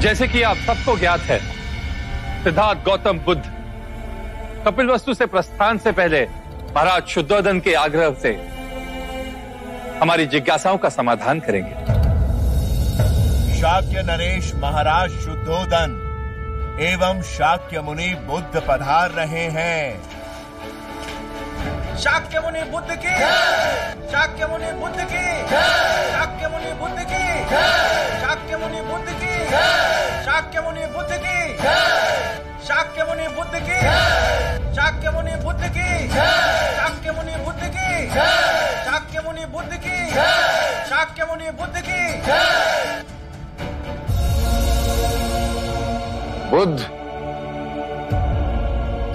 जैसे कि आप सबको ज्ञात है, सिद्धार्थ गौतम बुद्ध कपिलवस्तु से प्रस्थान से पहले महाराज शुद्धोदन के आग्रह से हमारी जिज्ञासाओं का समाधान करेंगे। शाक्य नरेश महाराज शुद्धोदन एवं शाक्य मुनि बुद्ध पधार रहे हैं। शाक्य मुनि बुद्ध की, शाक्य मुनि बुद्ध की, शाक्य मुनि बुद्ध की, शाक्य मुनि बुद्ध की, शाक्य मुनि बुद्ध की, शाक्य मुनि बुद्ध की, शाक्य मुनि बुद्ध की, शाक्य मुनि बुद्ध की, शाक्य मुनि बुद्ध की, शाक्य मुनि बुद्ध की। बुद्ध,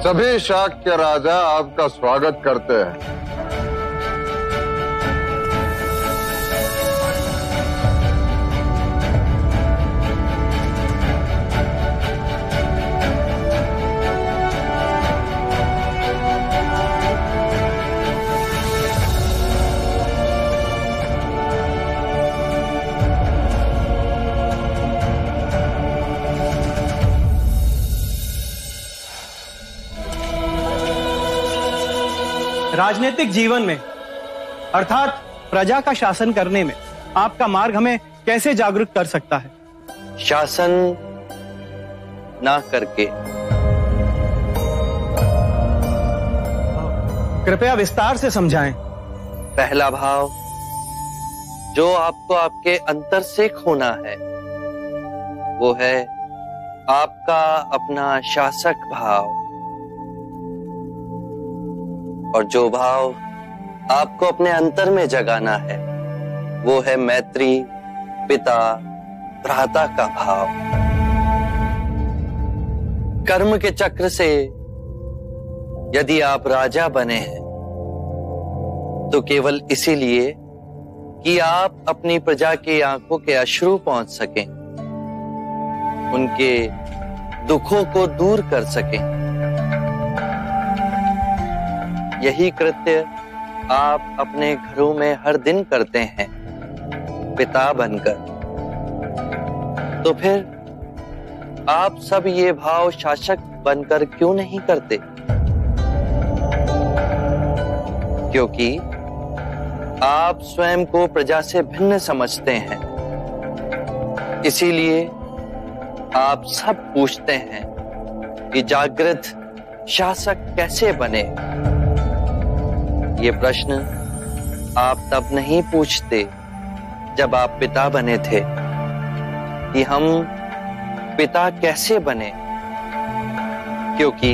सभी शाक्य राजा आपका स्वागत करते हैं। राजनीतिक जीवन में अर्थात प्रजा का शासन करने में आपका मार्ग हमें कैसे जागरूक कर सकता है? शासन ना करके। कृपया विस्तार से समझाएं। पहला भाव जो आपको आपके अंतर से खोना है वो है आपका अपना शासक भाव, और जो भाव आपको अपने अंतर में जगाना है वो है मैत्री पिता भ्राता का भाव। कर्म के चक्र से यदि आप राजा बने हैं तो केवल इसीलिए कि आप अपनी प्रजा की आंखों के अश्रु पहुंच सकें, उनके दुखों को दूर कर सकें। यही कृत्य आप अपने घरों में हर दिन करते हैं पिता बनकर। तो फिर आप सब ये भाव शासक बनकर क्यों नहीं करते? क्योंकि आप स्वयं को प्रजा से भिन्न समझते हैं, इसीलिए आप सब पूछते हैं कि जागृत शासक कैसे बने। ये प्रश्न आप तब नहीं पूछते जब आप पिता बने थे कि हम पिता कैसे बने, क्योंकि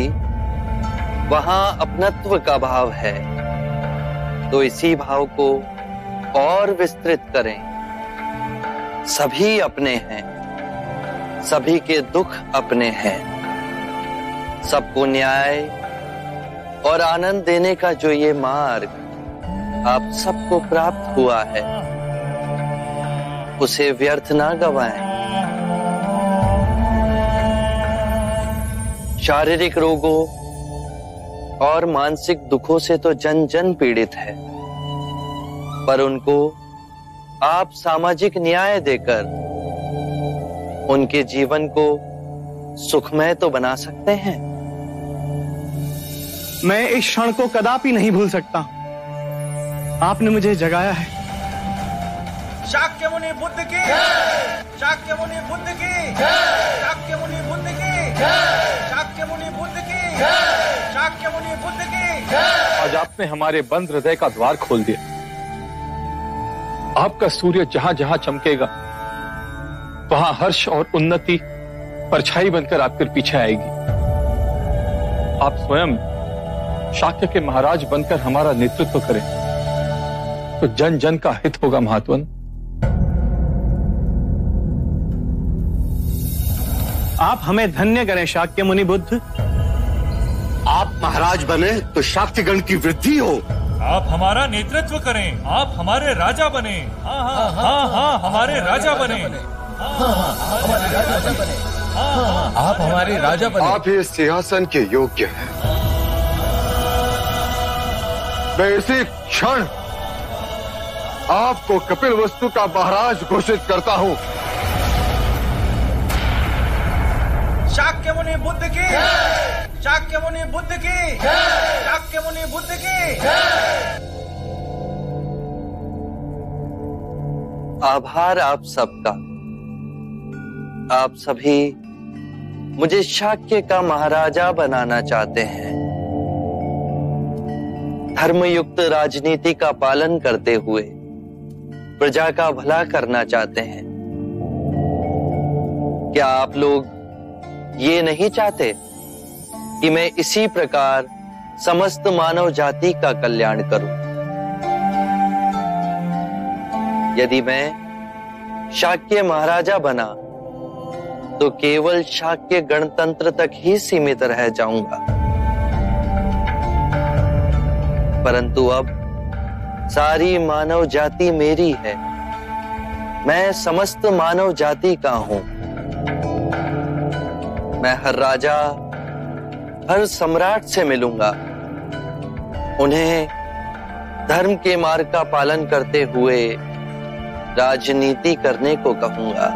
वहां अपनत्व का भाव है। तो इसी भाव को और विस्तृत करें। सभी अपने हैं, सभी के दुख अपने हैं। सबको न्याय और आनंद देने का जो ये मार्ग आप सबको प्राप्त हुआ है उसे व्यर्थ ना गवाएं। शारीरिक रोगों और मानसिक दुखों से तो जन जन पीड़ित है, पर उनको आप सामाजिक न्याय देकर उनके जीवन को सुखमय तो बना सकते हैं। मैं इस क्षण को कदापि नहीं भूल सकता। आपने मुझे जगाया है। शाक्य मुनि बुद्ध की, शाक्य मुनि बुद्ध की, शाक्य मुनि बुद्ध की, शाक्य मुनि बुद्ध की, शाक्य मुनि बुद्ध की। आज आपने हमारे बंद हृदय का द्वार खोल दिया। आपका सूर्य जहां जहां चमकेगा वहां हर्ष और उन्नति परछाई बनकर आपके पीछे आएगी। आप स्वयं शाक्य के महाराज बनकर हमारा नेतृत्व करें तो जन जन का हित होगा। महात्मन, आप हमें धन्य करें शाक्य मुनि बुद्ध। आप महाराज बने तो शाक्यगण की वृद्धि हो। आप हमारा नेतृत्व करें, आप हमारे राजा बने। हाँ हाँ हाँ हाँ हमारे राजा बने। आप हमारे राजा बने। आप ही सिंहासन के योग्य हैं। मैं इसी क्षण आपको कपिलवस्तु का महाराज घोषित करता हूं। मुनि बुद्ध की, शाक्य मुनि बुद्ध की, शाक्य मुनि बुद्ध की। आभार आप सबका। आप सभी मुझे शाक्य का महाराजा बनाना चाहते हैं। धर्मयुक्त राजनीति का पालन करते हुए प्रजा का भला करना चाहते हैं। क्या आप लोग ये नहीं चाहते कि मैं इसी प्रकार समस्त मानव जाति का कल्याण करूं? यदि मैं शाक्य महाराजा बना तो केवल शाक्य गणतंत्र तक ही सीमित रह जाऊंगा, परंतु अब सारी मानव जाति मेरी है। मैं समस्त मानव जाति का हूं। मैं हर राजा, हर सम्राट से मिलूंगा, उन्हें धर्म के मार्ग का पालन करते हुए राजनीति करने को कहूंगा।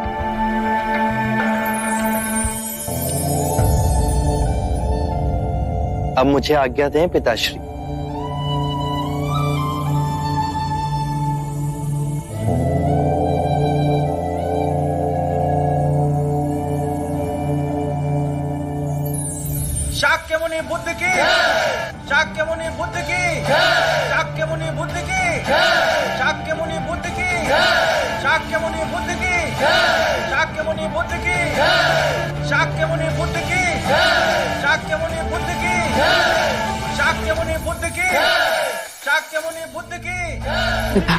अब मुझे आज्ञा दें पिताश्री। शाक्य मुनि बुद्ध की, शाक्य मुनि बुद्ध की, शाक्य मुनि बुद्ध की, शाक्य मुनि बुद्ध की, शाक्य मुनि बुद्ध की, शाक्य मुनि बुद्ध की, शाक्य मुनि बुद्ध की, शाक्य मुनि बुद्ध की, शाक्य मुनि बुद्ध की, शाक्य मुनि बुद्ध की। विभा,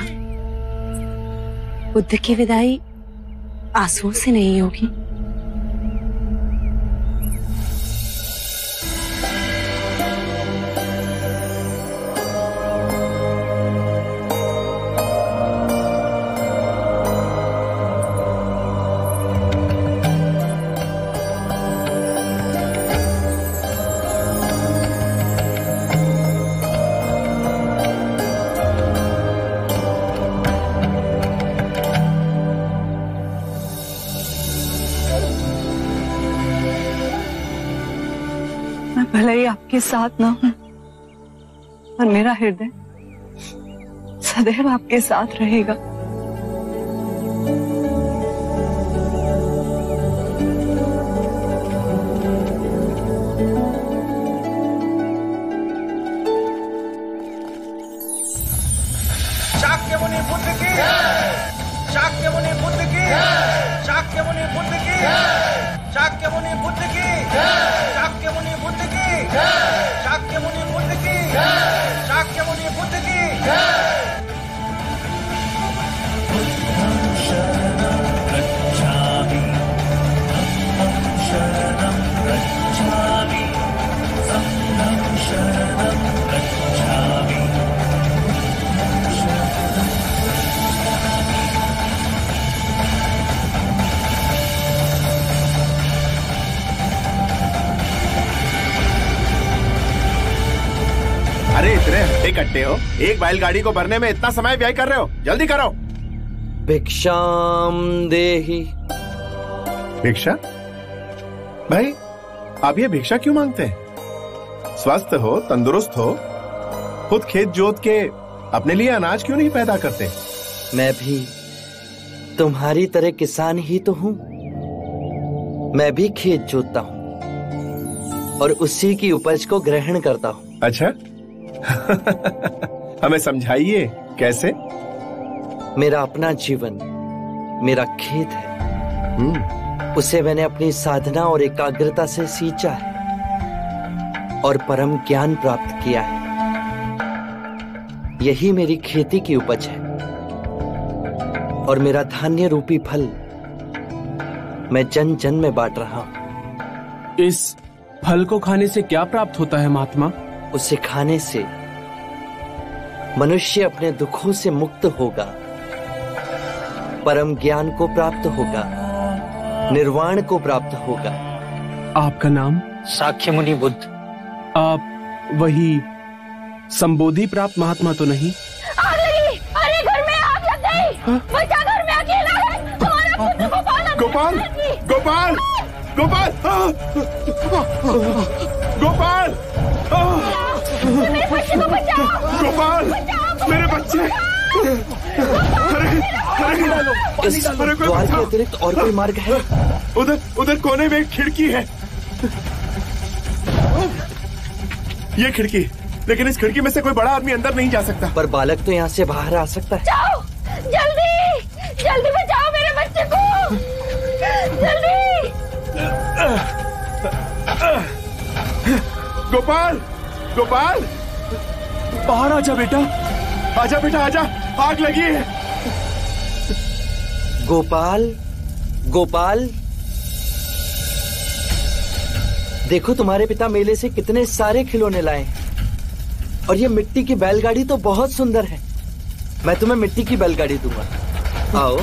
बुद्ध की विदाई आंसुओं से नहीं होगी। भले ही आपके साथ ना हूं, पर मेरा हृदय सदैव आपके साथ रहेगा। शाक्य मुनि बुद्ध की, शाक्य मुनि बुद्ध की, शाक्य मुनि बुद्ध की, शाक्य मुनि बुद्ध की, शाक्य मुनि बुद्ध की, शाक्य मुनि बुद्ध की, शाक्य मुनि बुद्ध की। अरे इतने इकट्ठे हो, एक बैलगाड़ी को भरने में इतना समय व्यय कर रहे हो, जल्दी करो। भिक्षाम देहि। भिक्षा? भाई आप ये भिक्षा क्यों मांगते हैं? स्वस्थ हो, तंदुरुस्त हो, खुद खेत जोत के अपने लिए अनाज क्यों नहीं पैदा करते? मैं भी तुम्हारी तरह किसान ही तो हूं। मैं भी खेत जोतता हूं और उसी की उपज को ग्रहण करता हूं। अच्छा हमें समझाइए कैसे? मेरा अपना जीवन मेरा खेत है। उसे मैंने अपनी साधना और एकाग्रता से सींचा है और परम ज्ञान प्राप्त किया है। यही मेरी खेती की उपज है और मेरा धान्य रूपी फल मैं जन जन में बांट रहा हूं। इस फल को खाने से क्या प्राप्त होता है महात्मा? उसे खाने से मनुष्य अपने दुखों से मुक्त होगा, परम ज्ञान को प्राप्त होगा, निर्वाण को प्राप्त होगा। आपका नाम? शाक्य मुनि बुद्ध। आप वही संबोधि प्राप्त महात्मा तो नहीं? अरे घर में आग लग गई। बच्चा घर में अकेला है। हमारा पुत्र गोपाल गोपाल, गोपाल, गोपाल! गोपाल! मेरे बच्चे को बचाओ! गोपाल! मेरे बच्चे! इस द्वार के अतिरिक्त और कोई मार्ग है? उधर कोने में एक खिड़की है। ये खिड़की, लेकिन इस खिड़की में से कोई बड़ा आदमी अंदर नहीं जा सकता। पर बालक तो यहाँ से बाहर आ सकता है। बचाओ! जल्दी जल्दी बचाओ मेरे बच्चे को! जल्दी! गोपाल! गोपाल! बाहर आजा बेटा, आजा बेटा, आजा, आग लगी है। गोपाल, गोपाल, देखो तुम्हारे पिता मेले से कितने सारे खिलौने लाए हैं। और ये मिट्टी की बैलगाड़ी तो बहुत सुंदर है। मैं तुम्हें मिट्टी की बैलगाड़ी दूंगा। आओ।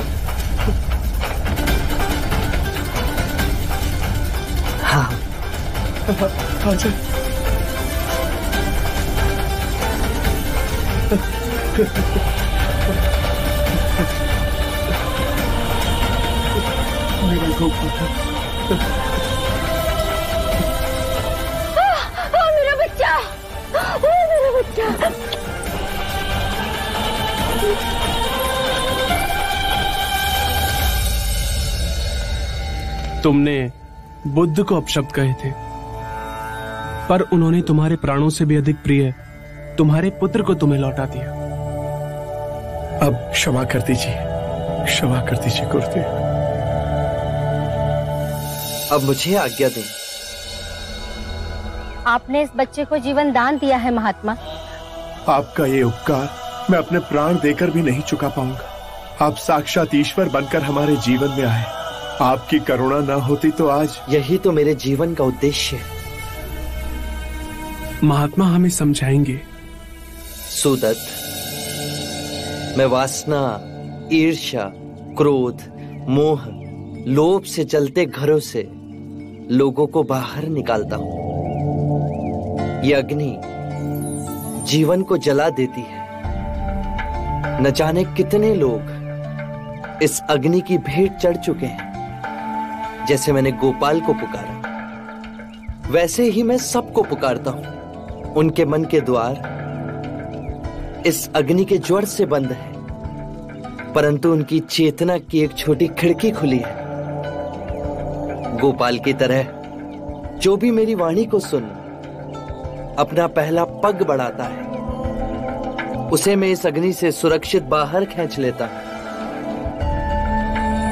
हाँ, आजा। मेरा गोपाल। मेरा बच्चा! मेरा बच्चा! तुमने बुद्ध को अपशब्द कहे थे, पर उन्होंने तुम्हारे प्राणों से भी अधिक प्रिय तुम्हारे पुत्र को तुम्हें लौटा दिया। अब क्षमा कर दीजिए, क्षमा कर दीजिए गुरुदेव। अब मुझे आज्ञा दें। आपने इस बच्चे को जीवन दान दिया है महात्मा। आपका ये उपकार मैं अपने प्राण देकर भी नहीं चुका पाऊंगा। आप साक्षात ईश्वर बनकर हमारे जीवन में आए। आपकी करुणा ना होती तो आज। यही तो मेरे जीवन का उद्देश्य है। महात्मा हमें समझाएंगे। सुदत्त, मैं वासना, ईर्ष्या, क्रोध, मोह, लोभ से जलते घरों से लोगों को बाहर निकालता हूं। ये अग्नि जीवन को जला देती है। न जाने कितने लोग इस अग्नि की भेंट चढ़ चुके हैं। जैसे मैंने गोपाल को पुकारा, वैसे ही मैं सबको पुकारता हूं। उनके मन के द्वार इस अग्नि के ज्वर से बंद है, परंतु उनकी चेतना की एक छोटी खिड़की खुली है। गोपाल की तरह जो भी मेरी वाणी को सुन अपना पहला पग बढ़ाता है, उसे मैं इस अग्नि से सुरक्षित बाहर खींच लेता हूं,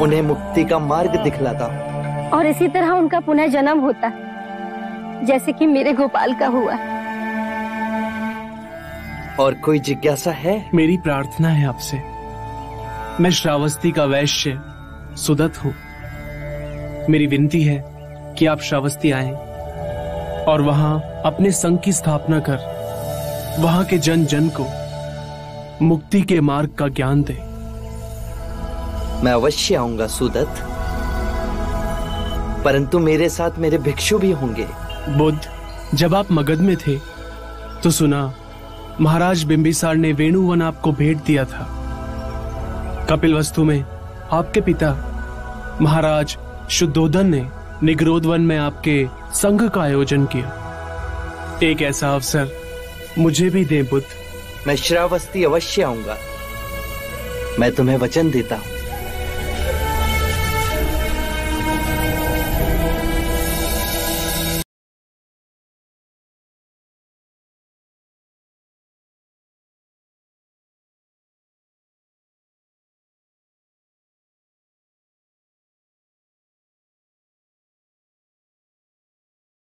उन्हें मुक्ति का मार्ग दिखलाता हूं। और इसी तरह उनका पुनः जन्म होता है, जैसे कि मेरे गोपाल का हुआ। और कोई जिज्ञासा है? मेरी प्रार्थना है आपसे। मैं श्रावस्ती का वैश्य सुदत्त हूं। मेरी विनती है कि आप श्रावस्ती आएं और वहां अपने संघ की स्थापना कर वहां के जन जन को मुक्ति के मार्ग का ज्ञान दें। मैं अवश्य आऊंगा सुदत्त, परंतु मेरे साथ मेरे भिक्षु भी होंगे। बुद्ध, जब आप मगध में थे तो सुना महाराज बिंबिसार ने वेणुवन आपको भेंट दिया था। कपिलवस्तु में आपके पिता महाराज शुद्धोदन ने निगरोधवन में आपके संघ का आयोजन किया। एक ऐसा अवसर मुझे भी दे बुद्ध। मैं श्रावस्ती अवश्य आऊंगा। मैं तुम्हें वचन देता हूं।